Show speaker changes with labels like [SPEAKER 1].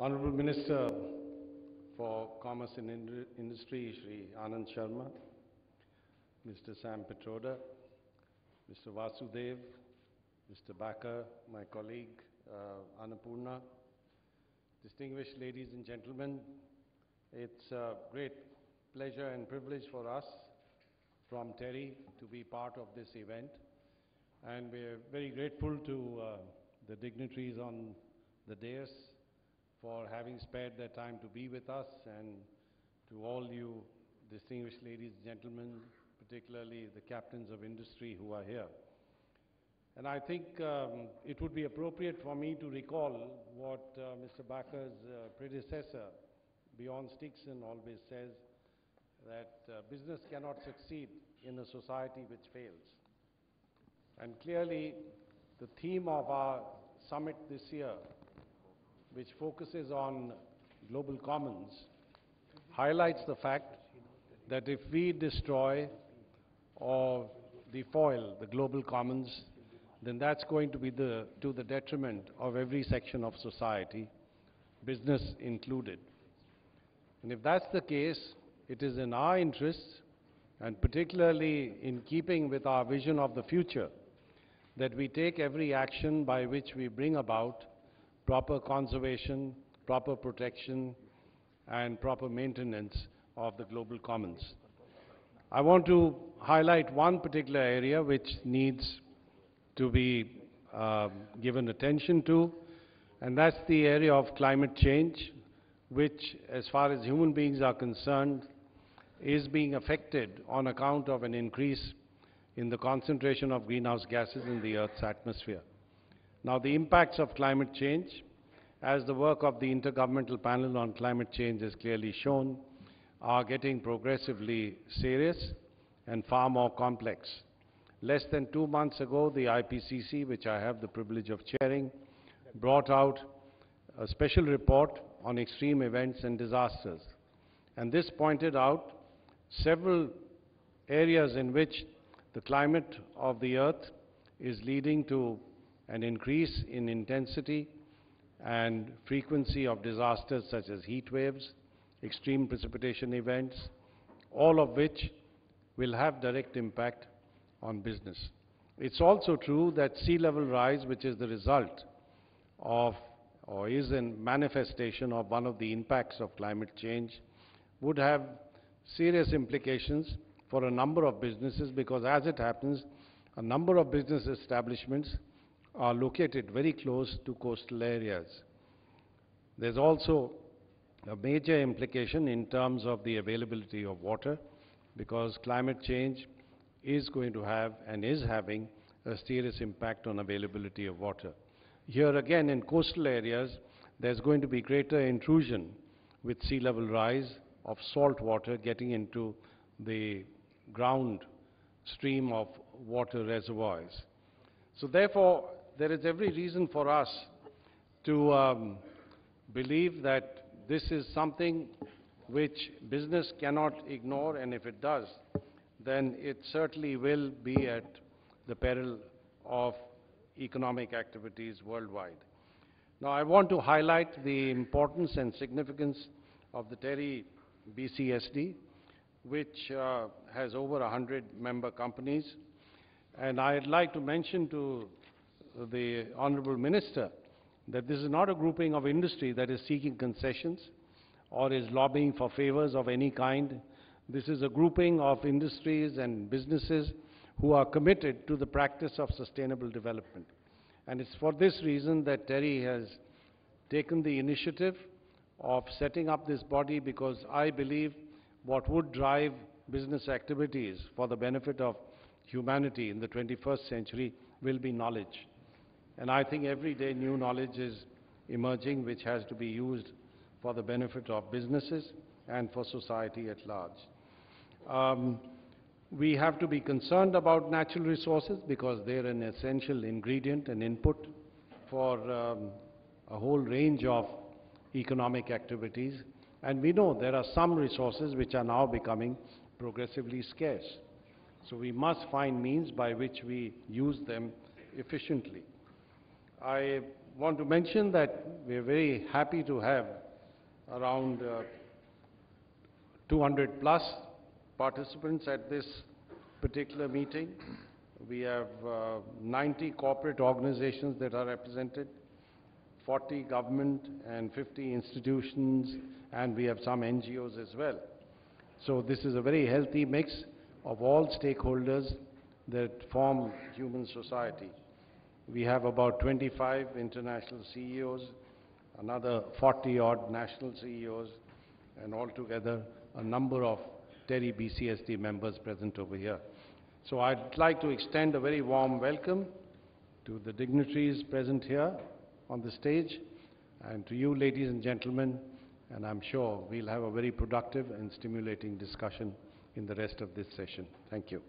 [SPEAKER 1] Honorable Minister for Commerce and Industry, Shri Anand Sharma, Mr. Sam Petroda, Mr. Vasudev, Mr. Backer, my colleague Annapurna, distinguished ladies and gentlemen, it's a great pleasure and privilege for us from TERI to be part of this event, and we're very grateful to the dignitaries on the dais for having spared their time to be with us, and to all you distinguished ladies and gentlemen, particularly the captains of industry who are here. And I think it would be appropriate for me to recall what Mr. Backer's predecessor, Bjorn Stigson, always says, that business cannot succeed in a society which fails. And clearly, the theme of our summit this year, which focuses on global commons, highlights the fact that if we destroy or defoil the global commons, then that's going to be to the detriment of every section of society, business included. And if that's the case, it is in our interests, and particularly in keeping with our vision of the future, that we take every action by which we bring about proper conservation, proper protection, and proper maintenance of the global commons. I want to highlight one particular area which needs to be given attention to, and that's the area of climate change, which, as far as human beings are concerned, is being affected on account of an increase in the concentration of greenhouse gases in the Earth's atmosphere. Now, the impacts of climate change, as the work of the Intergovernmental Panel on Climate Change has clearly shown, are getting progressively serious and far more complex. Less than 2 months ago, the IPCC, which I have the privilege of chairing, brought out a special report on extreme events and disasters. And this pointed out several areas in which the climate of the Earth is leading to an increase in intensity and frequency of disasters such as heat waves, extreme precipitation events, all of which will have direct impact on business. It's also true that sea level rise, which is the result of, or is a manifestation of one of the impacts of climate change, would have serious implications for a number of businesses, because as it happens, a number of business establishments are located very close to coastal areas. There's also a major implication in terms of the availability of water, because climate change is going to have and is having a serious impact on availability of water. Here again, in coastal areas, there's going to be greater intrusion with sea level rise of salt water getting into the ground stream of water reservoirs. So therefore, there is every reason for us to believe that this is something which business cannot ignore, and if it does, then it certainly will be at the peril of economic activities worldwide. Now, I want to highlight the importance and significance of the TERI-BCSD, which has over 100 member companies. And I'd like to mention to the Honorable Minister that this is not a grouping of industry that is seeking concessions or is lobbying for favors of any kind. This is a grouping of industries and businesses who are committed to the practice of sustainable development. And it's for this reason that TERI has taken the initiative of setting up this body, because I believe what would drive business activities for the benefit of humanity in the 21st century will be knowledge. And I think every day new knowledge is emerging which has to be used for the benefit of businesses and for society at large. We have to be concerned about natural resources because they're an essential ingredient and input for a whole range of economic activities. And we know there are some resources which are now becoming progressively scarce. So we must find means by which we use them efficiently. I want to mention that we're very happy to have around 200 plus participants at this particular meeting. We have 90 corporate organizations that are represented, 40 government and 50 institutions, and we have some NGOs as well. So this is a very healthy mix of all stakeholders that form human society. We have about 25 international CEOs, another 40-odd national CEOs, and altogether a number of TERI-BCSD members present over here. So I'd like to extend a very warm welcome to the dignitaries present here on the stage, and to you, ladies and gentlemen, and I'm sure we'll have a very productive and stimulating discussion in the rest of this session. Thank you.